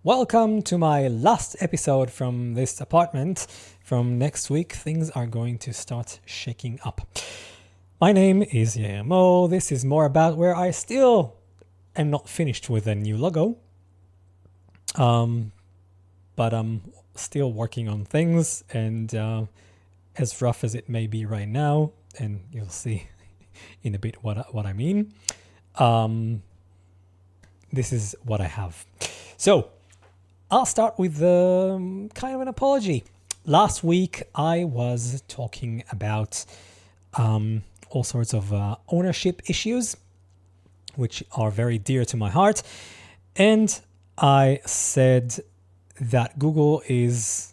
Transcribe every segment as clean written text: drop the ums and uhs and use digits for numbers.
Welcome to my last episode from this apartment. From next week, things are going to start shaking up. My name is Mohr. This is Mohr About, where I still am not finished with a new logo. But I'm still working on things, and as rough as it may be right now, and you'll see in a bit what I mean, this is what I have. So I'll start with kind of an apology. Last week I was talking about all sorts of ownership issues, which are very dear to my heart, and I said that Google is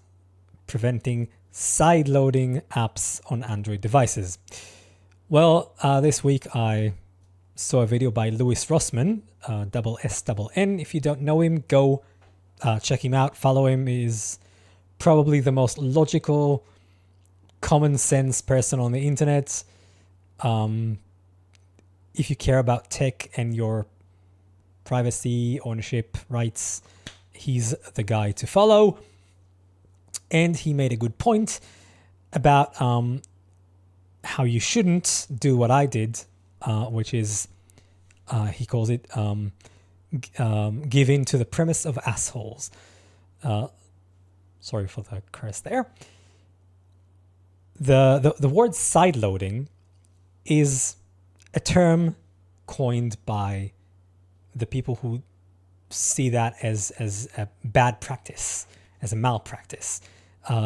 preventing side-loading apps on Android devices. Well, this week I saw a video by Louis Rossmann, SSN. If you don't know him, go check him out. Follow him. He's probably the most logical, common sense person on the internet. If you care about tech and your privacy, ownership, rights, he's the guy to follow. And he made a good point about how you shouldn't do what I did, which is, he calls it give in to the premise of assholes. Sorry for the curse there. The word sideloading is a term coined by the people who see that as a bad practice, as a malpractice,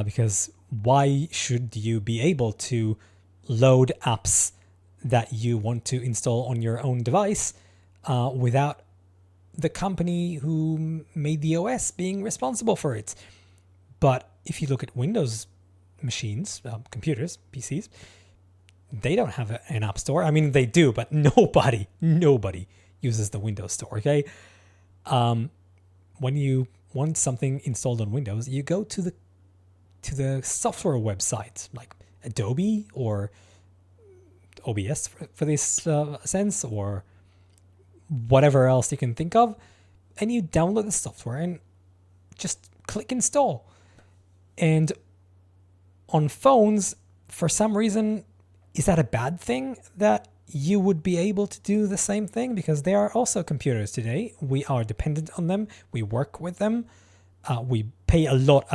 because why should you be able to load apps that you want to install on your own device without the company who made the OS being responsible for it? But if you look at Windows machines, computers, PCs, they don't have an app store. I mean, they do, but nobody uses the Windows Store, okay? When you want something installed on Windows, you go to the software website, like Adobe or OBS for this sense, or whatever else you can think of, and you download the software and just click install. And on phones, for some reason, is that a bad thing that you would be able to do the same thing? Because they are also computers today. We are dependent on them. We work with them. We pay a lot,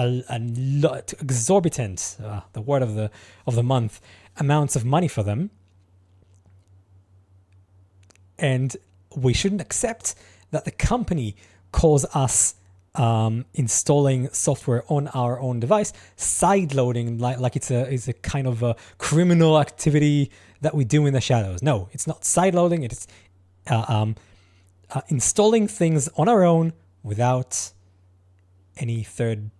exorbitant, the word of the month, amounts of money for them. And we shouldn't accept that the company calls us installing software on our own device side-loading, like it's a kind of a criminal activity that we do in the shadows. No, it's not side-loading. It's installing things on our own without any third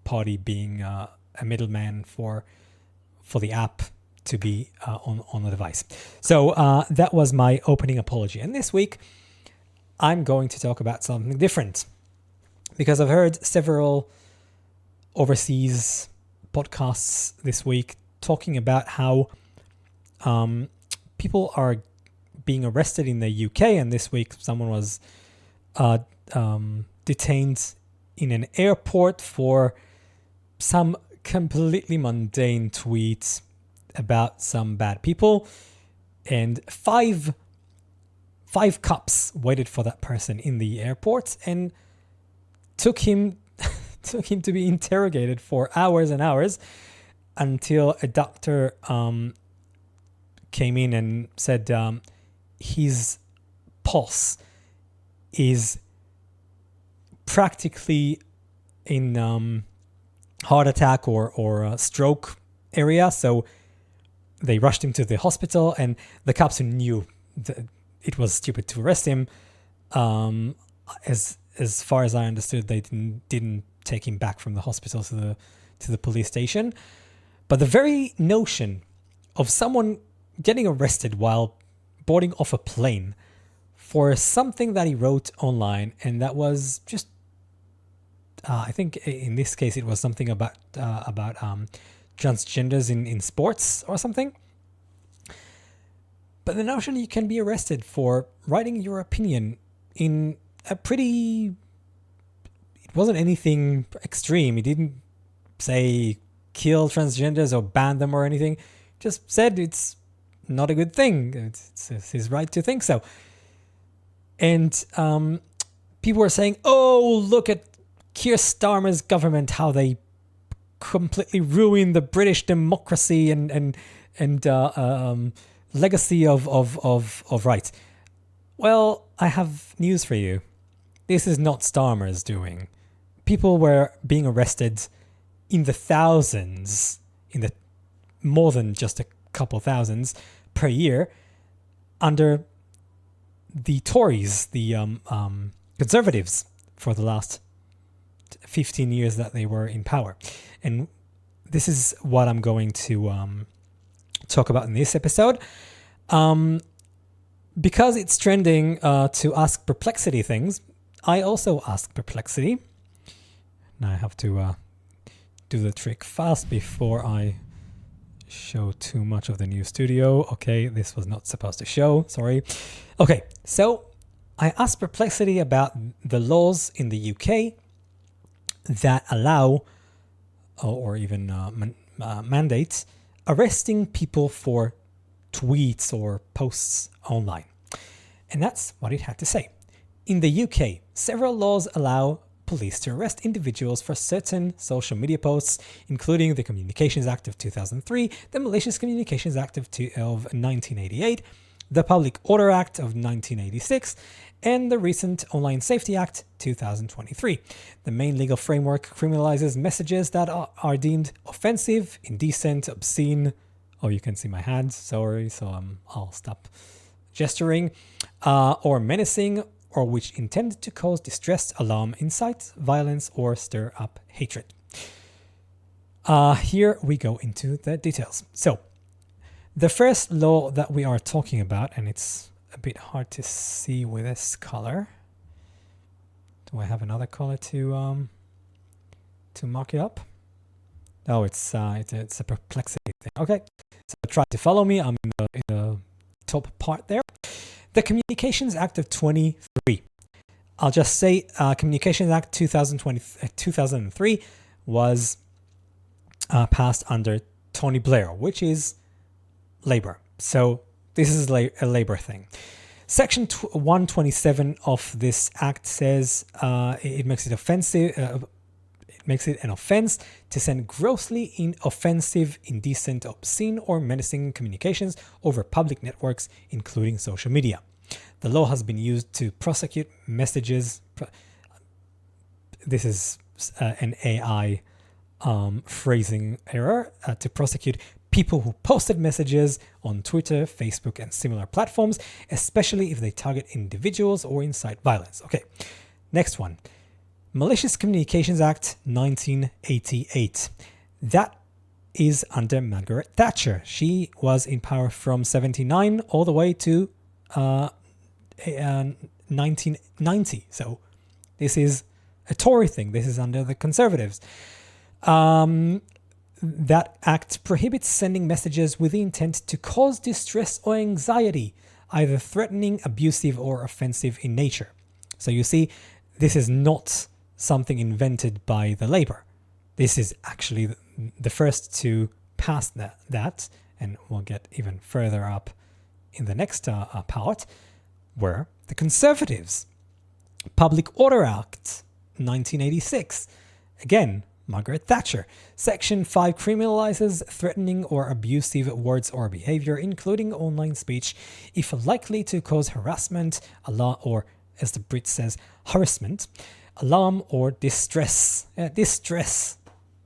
party being a middleman for the app to be on the device. So that was my opening apology. And this week, I'm going to talk about something different, because I've heard several overseas podcasts this week talking about how people are being arrested in the UK. And this week, someone was detained in an airport for some completely mundane tweet about some bad people, and five cops waited for that person in the airport and took him to be interrogated for hours and hours until a doctor came in and said his pulse is practically in heart attack or stroke area. So they rushed him to the hospital, and the cops who knew that it was stupid to arrest him, as far as I understood, they didn't take him back from the hospital to the police station. But the very notion of someone getting arrested while boarding off a plane for something that he wrote online, and that was just, I think in this case it was something about transgenders in sports or something. But the notion you can be arrested for writing your opinion in a pretty wasn't anything extreme. He didn't say kill transgenders or ban them or anything. Just said it's not a good thing. It's his right to think so. And people were saying, "Oh, look at Keir Starmer's government, how they completely ruined the British democracy and legacy of rights." Well, I have news for you. This is not Starmer's doing. People were being arrested in the thousands, in the more than just a couple thousands per year, under the Tories, the Conservatives, for the last 15 years that they were in power. And this is what I'm going to talk about in this episode. Because it's trending to ask Perplexity things, I also ask Perplexity. Now I have to do the trick fast before I show too much of the new studio. Okay, this was not supposed to show, sorry. Okay, so I asked Perplexity about the laws in the UK that allow or even mandate arresting people for tweets or posts online. And that's what it had to say. In the UK, several laws allow police to arrest individuals for certain social media posts, including the Communications Act of 2003, the Malicious Communications Act of 1988, the Public Order Act of 1986, and the recent Online Safety Act 2023. The main legal framework criminalizes messages that are deemed offensive, indecent, obscene. Oh, you can see my hands, sorry, so I'll stop gesturing, or menacing, or which intend to cause distress, alarm, incite violence, or stir up hatred. Here we go into the details. So, the first law that we are talking about, and it's a bit hard to see with this color. Do I have another color to mark it up? Oh, it's a Perplexity thing. Okay, so try to follow me. I'm in the top part there. The Communications Act of 2003. I'll just say Communications Act 2003 was passed under Tony Blair, which is Labour. So this is a Labour thing. Section 127 of this act says it makes it offensive. It makes it an offence to send grossly offensive, indecent, obscene, or menacing communications over public networks, including social media. The law has been used to prosecute messages. This is an AI phrasing error, to prosecute people who posted messages on Twitter, Facebook, and similar platforms, especially if they target individuals or incite violence. Okay, next one. Malicious Communications Act 1988. That is under Margaret Thatcher. She was in power from 79 all the way to 1990. So this is a Tory thing. This is under the Conservatives. That act prohibits sending messages with the intent to cause distress or anxiety, either threatening, abusive, or offensive in nature. So you see, this is not something invented by the Labour. This is actually the first to pass that, and we'll get even further up in the next part, were the Conservatives. Public Order Act 1986. Again, Margaret Thatcher. Section 5 criminalizes threatening or abusive words or behavior, including online speech, if likely to cause harassment, or, as the Brit says, harassment, alarm, or distress. Distress.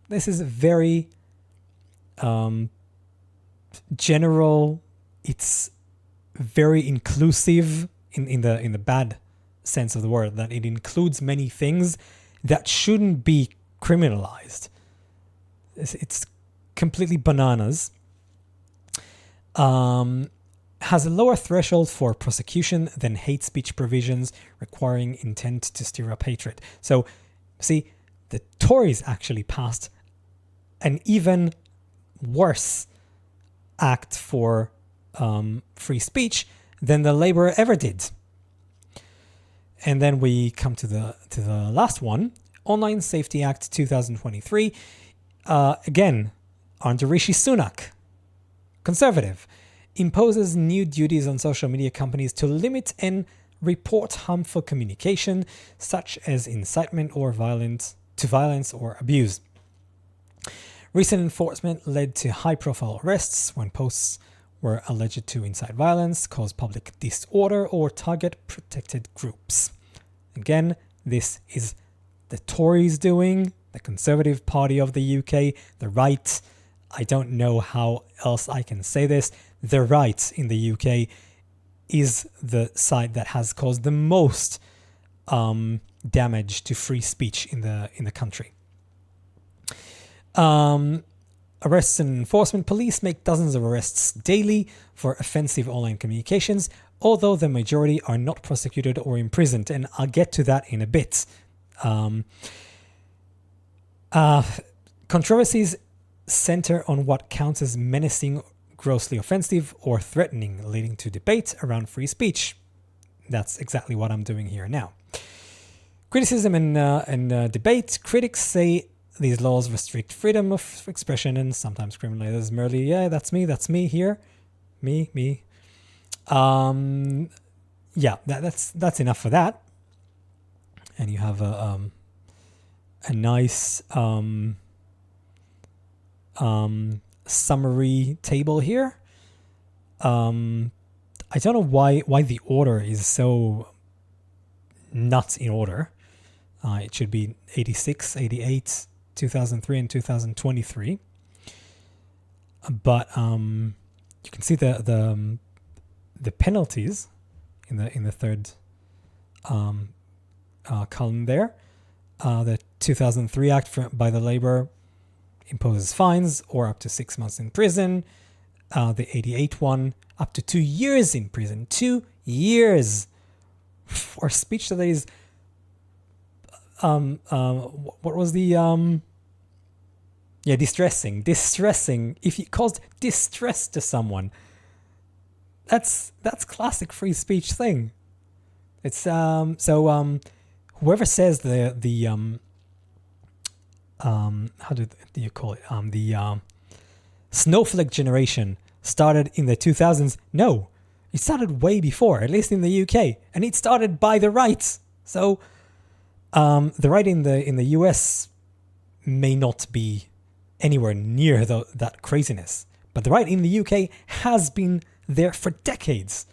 This is very general. It's very inclusive in the bad sense of the word, that it includes many things that shouldn't be criminalized. It's completely bananas. Has a lower threshold for prosecution than hate speech provisions requiring intent to stir up hatred. So, see, the Tories actually passed an even worse act for free speech than the Labour ever did. And then we come to the last one, Online Safety Act 2023, again, under Rishi Sunak, Conservative, imposes new duties on social media companies to limit and report harmful communication, such as incitement or violence or abuse. Recent enforcement led to high-profile arrests when posts were alleged to incite violence, cause public disorder, or target protected groups. Again, this is the Tories doing, the Conservative Party of the UK, the right. I don't know how else I can say this. The right in the UK is the side that has caused the most damage to free speech in the country. Arrests and enforcement. Police make dozens of arrests daily for offensive online communications, although the majority are not prosecuted or imprisoned, and I'll get to that in a bit. Controversies center on what counts as menacing, grossly offensive, or threatening, leading to debate around free speech. That's exactly what I'm doing here now. Criticism and debate. Critics say these laws restrict freedom of expression and sometimes criminalize merely, that's me here. Me. That's enough for that. And you have a nice summary table here. I don't know why the order is so not in order. It should be 86, 88, 2003, and 2023. But you can see the penalties in the third column there. The 2003 Act by the Labour imposes fines or up to 6 months in prison. The 88 one, up to 2 years in prison. 2 years for speech that is what was the distressing. If you caused distress to someone, that's classic free speech thing. It's whoever says the how do you call it, the snowflake generation started in the 2000s. No, it started way before, at least in the UK, and it started by the right. So the right in the US may not be anywhere near that craziness, but the right in the UK has been there for decades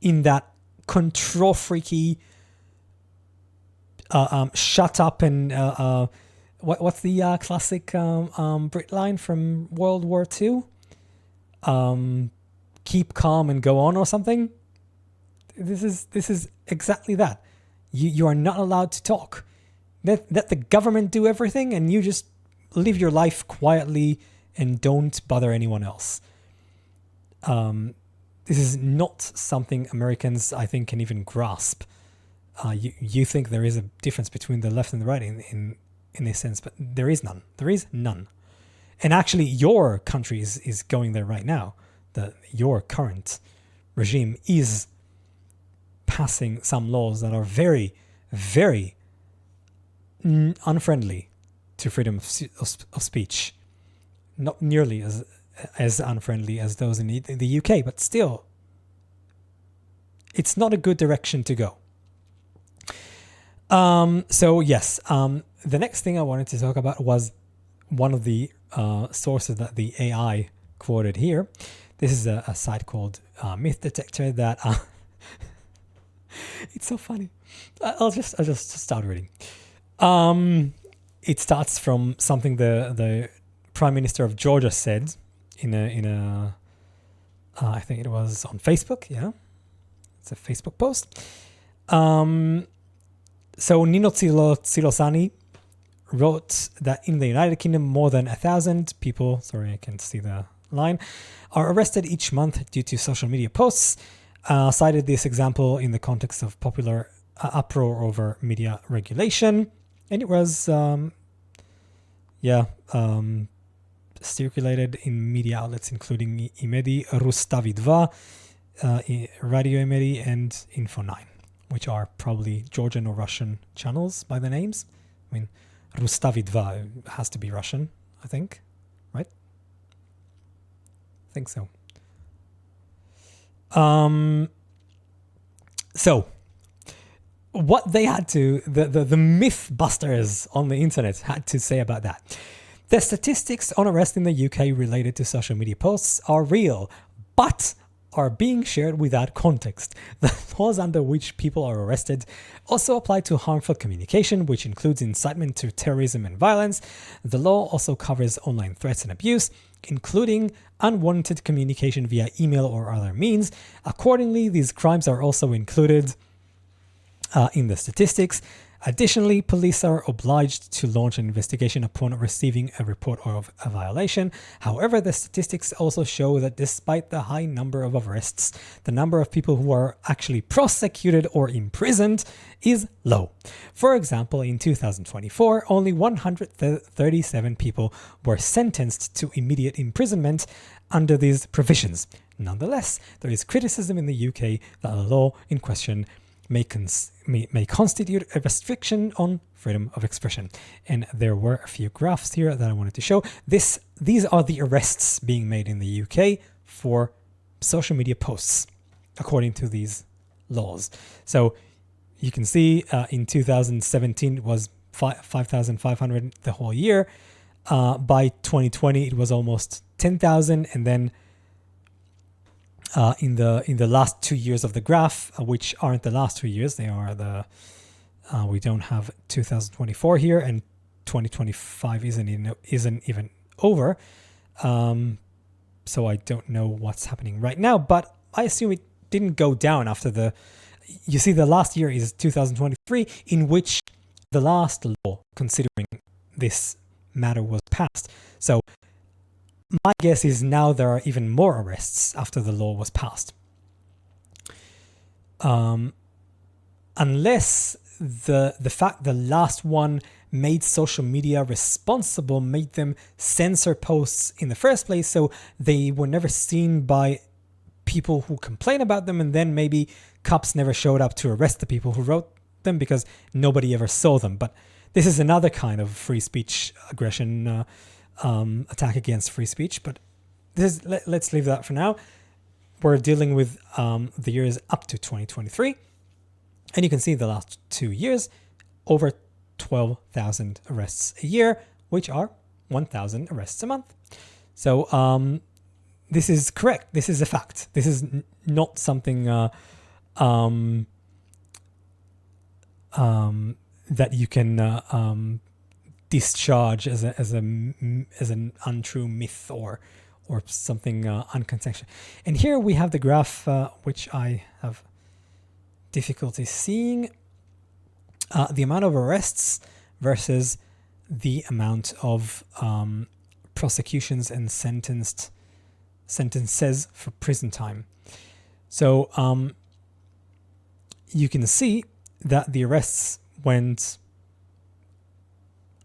in that control freaky shut up and what's the classic Brit line from World War II? Keep calm and go on, or something. This is exactly that. You are not allowed to talk. Let the government do everything, and you just live your life quietly and don't bother anyone else. This is not something Americans, I think, can even grasp. You think there is a difference between the left and the right in this sense, but there is none. There is none. And actually, your country is going there right now. Your current regime is passing some laws that are very, very unfriendly to freedom of speech. Not nearly as unfriendly as those in the UK, but still, it's not a good direction to go. The next thing I wanted to talk about was one of the sources that the AI quoted here. This is a site called Myth Detector that it's so funny. I'll just start reading. It starts from something the Prime Minister of Georgia said in a I think it was on Facebook. Yeah, it's a Facebook post. So Nino Tsilosani wrote that in the United Kingdom, more than 1,000 people, sorry, I can't see the line, are arrested each month due to social media posts. Cited this example in the context of popular uproar over media regulation. And it was, circulated in media outlets including Imedi, Rustavi 2, Radio Imedi, and Info 9, which are probably Georgian or Russian channels by the names. I mean, Rustavidva has to be Russian, I think, right? I think so. So what they had to, the myth busters on the internet had to say about that. The statistics on arrest in the UK related to social media posts are real, but are being shared without context. The laws under which people are arrested also apply to harmful communication, which includes incitement to terrorism and violence. The law also covers online threats and abuse, including unwanted communication via email or other means. Accordingly, these crimes are also included in the statistics. Additionally, police are obliged to launch an investigation upon receiving a report of a violation. However, the statistics also show that despite the high number of arrests, the number of people who are actually prosecuted or imprisoned is low. For example, in 2024, only 137 people were sentenced to immediate imprisonment under these provisions. Nonetheless, there is criticism in the UK that the law in question may constitute a restriction on freedom of expression. And there were a few graphs here that I wanted to show. These are the arrests being made in the UK for social media posts, according to these laws. So you can see in 2017 it was 5,500 the whole year. By 2020 it was almost 10,000, and then in the last 2 years of the graph, which aren't the last 2 years, they are we don't have 2024 here, and 2025 isn't even over. So I don't know what's happening right now, but I assume it didn't go down after you see the last year is 2023, in which the last law considering this matter was passed. So my guess is now there are even more arrests after the law was passed. Unless the fact the last one made social media responsible, made them censor posts in the first place, so they were never seen by people who complain about them, and then maybe cops never showed up to arrest the people who wrote them because nobody ever saw them. But this is another kind of free speech aggression, attack against free speech, but let's leave that for now. We're dealing with the years up to 2023, and you can see the last 2 years, over 12,000 arrests a year, which are 1,000 arrests a month. So this is correct. This is a fact. This is not something that you can discharge as an untrue myth or something uncontextual. And here we have the graph, which I have difficulty seeing, the amount of arrests versus the amount of prosecutions and sentences for prison time. So you can see that the arrests went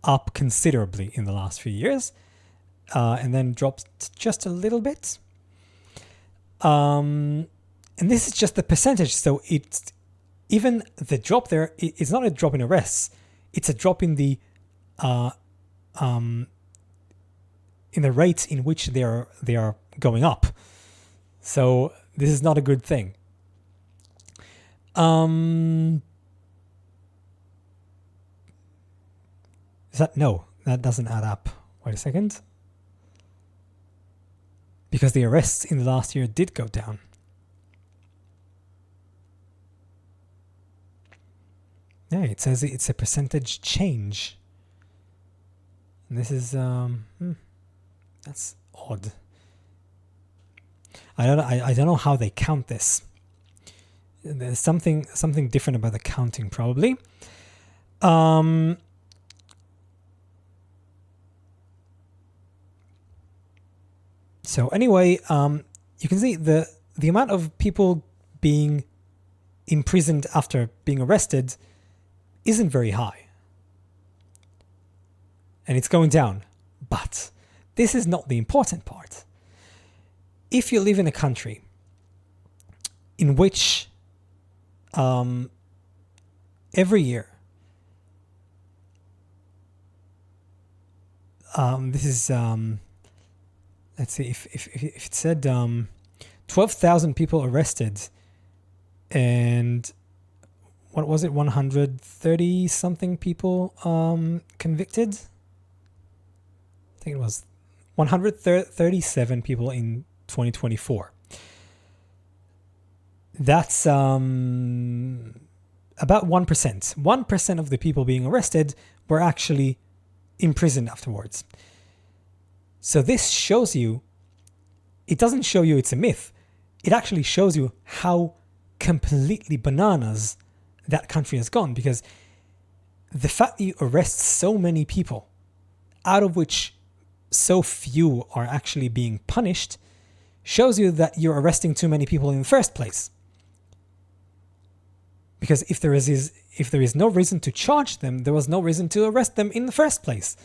up considerably in the last few years, and then dropped just a little bit. And this is just the percentage. So it's even the drop there. It's not a drop in arrests. It's a drop in the rate in which they are going up. So this is not a good thing. That doesn't add up. Wait a second. Because the arrests in the last year did go down. Yeah, it says it's a percentage change. And this is that's odd. I don't know how they count this. There's something different about the counting, probably. So anyway, you can see the amount of people being imprisoned after being arrested isn't very high. And it's going down. But this is not the important part. If you live in a country in which every year this is let's see if it said 12,000 people arrested and what was it, 130 something people convicted. I think it was 137 people in 2024. That's about 1%. 1% of the people being arrested were actually imprisoned afterwards. So this shows you, it doesn't show you it's a myth. It actually shows you how completely bananas that country has gone, because the fact that you arrest so many people, out of which so few are actually being punished, shows you that you're arresting too many people in the first place. Because if there is no reason to charge them, there was no reason to arrest them in the first place.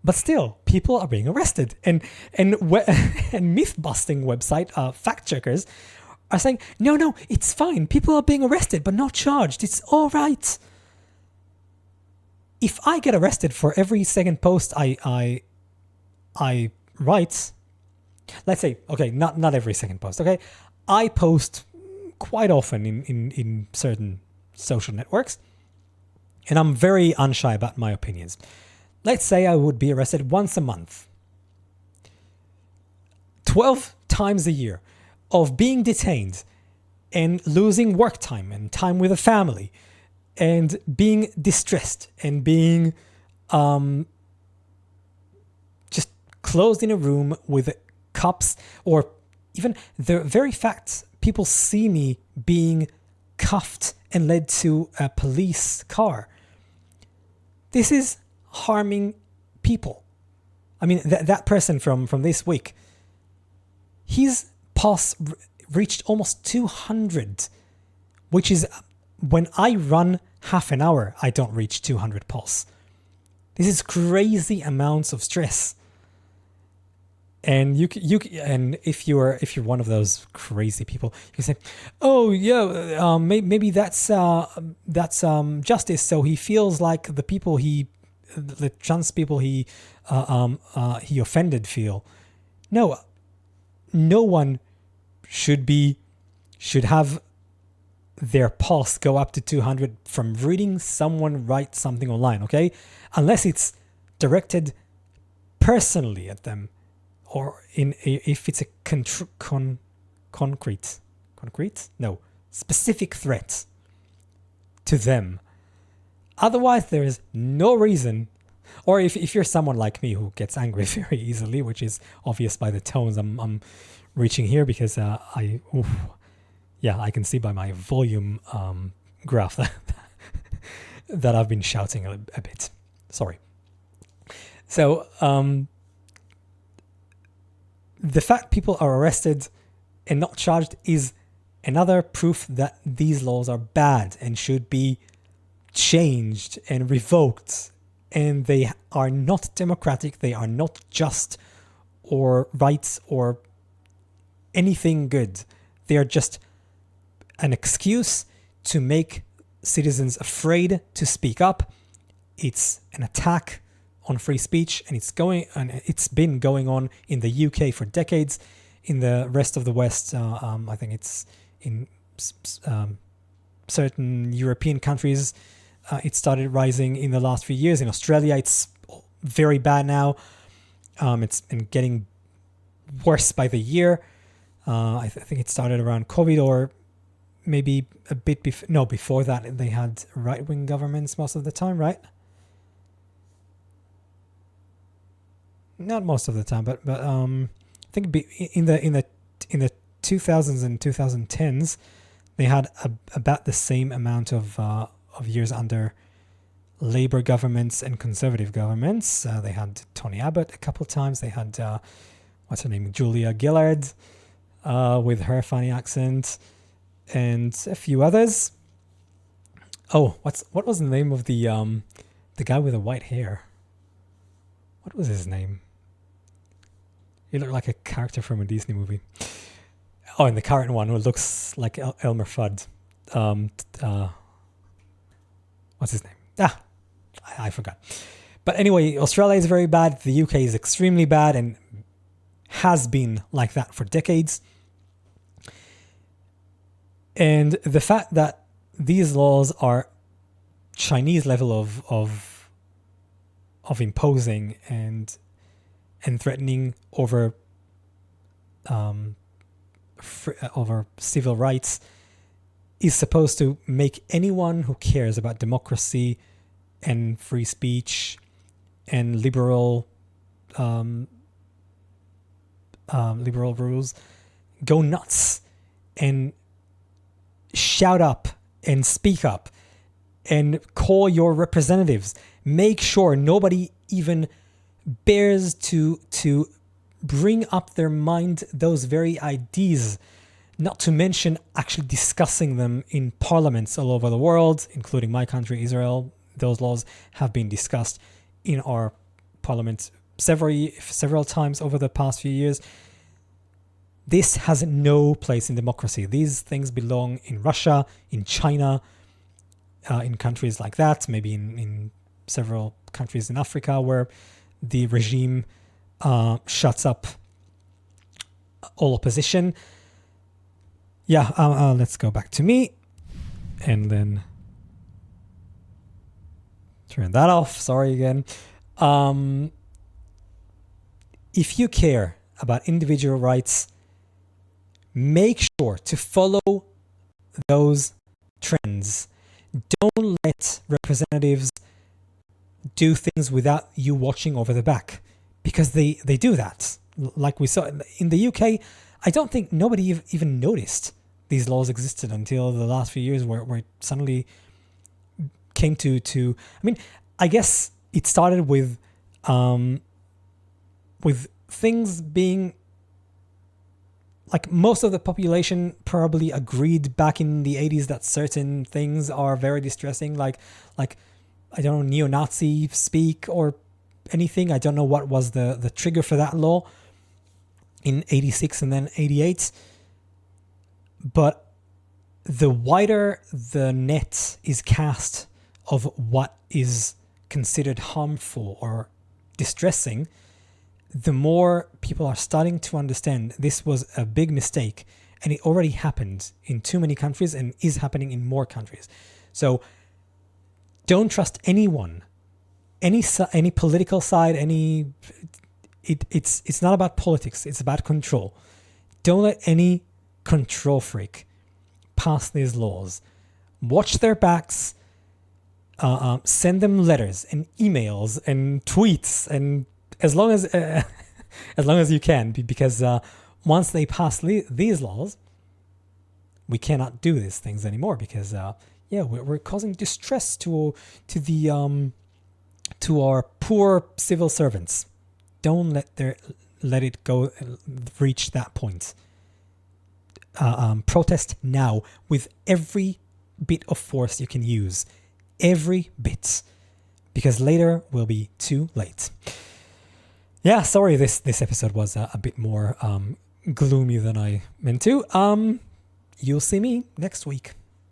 But still, people are being arrested, and myth-busting website fact checkers are saying, no, it's fine. People are being arrested, but not charged. It's all right. If I get arrested for every second post I write, let's say, okay, not every second post, okay? I post quite often in certain social networks, and I'm very unshy about my opinions. Let's say I would be arrested once a month. 12 times a year of being detained and losing work time and time with a family and being distressed and being just closed in a room with cops, or even the very fact people see me being cuffed and led to a police car. This is harming people. I mean, that person from this week, his pulse reached almost 200, which is when I run half an hour, I don't reach 200 pulse. This is crazy amounts of stress. And and if you're one of those crazy people, you say, "Oh yeah, maybe that's justice." So he feels like the trans people he offended feel. No one should have their pulse go up to 200 from reading someone write something online, okay? Unless it's directed personally at them, or if it's a specific threat to them. Otherwise, there is no reason. Or if you're someone like me who gets angry very easily, which is obvious by the tones I'm reaching here, because I can see by my volume graph that I've been shouting a bit. Sorry. So the fact people are arrested and not charged is another proof that these laws are bad and should be changed and revoked, and they are not democratic, they are not just or right or anything good. They are just an excuse to make citizens afraid to speak up. It's an attack on free speech, and it's been going on in the UK for decades. In the rest of the West, I think it's in certain European countries, it started rising in the last few years. In Australia, it's very bad now. It's been getting worse by the year. I think it started around COVID, or maybe a bit before that. They had right-wing governments most of the time, right? Not most of the time, but I think in the 2000s and 2010s, they had about the same amount of years under Labour governments and Conservative governments. They had Tony Abbott a couple of times. They had what's her name, Julia Gillard, with her funny accent, and a few others. Oh, what was the name of the guy with the white hair? What was his name? He looked like a character from a Disney movie. Oh, and the current one who looks like Elmer Fudd. What's his name? I forgot. But anyway, Australia is very bad. The UK is extremely bad and has been like that for decades. And the fact that these laws are Chinese level of imposing and threatening over over civil rights is supposed to make anyone who cares about democracy and free speech and liberal rules go nuts and shout up and speak up and call your representatives. Make sure nobody even bears to bring up their mind those very ideas, not to mention actually discussing them in parliaments all over the world, including my country, Israel. Those laws have been discussed in our parliament several times over the past few years. This has no place in democracy. These things belong in Russia, in China, in countries like that, maybe in several countries in Africa where the regime shuts up all opposition. Yeah, let's go back to me and then turn that off. Sorry again. If you care about individual rights, make sure to follow those trends. Don't let representatives do things without you watching over the back, because they do that. Like we saw in the UK, I don't think nobody even noticed these laws existed until the last few years where it suddenly came to I mean, I guess it started with things being like most of the population probably agreed back in the 80s that certain things are very distressing, like I don't know, neo-Nazi speak or anything. I don't know what was the trigger for that law in 86 and then 88. But the wider the net is cast of what is considered harmful or distressing, the more people are starting to understand this was a big mistake, and it already happened in too many countries and is happening in more countries. So don't trust anyone, any political side, it's not about politics, it's about control. Don't let any control freak pass these laws. Watch their backs, send them letters and emails and tweets, and as long as you can, because once they pass these laws, we cannot do these things anymore, because we're causing distress to our poor civil servants. Don't let it go reach that point. Protest now with every bit of force you can use, every bit, because later will be too late. Yeah, sorry, this episode was a bit more gloomy than I meant to. You'll see me next week.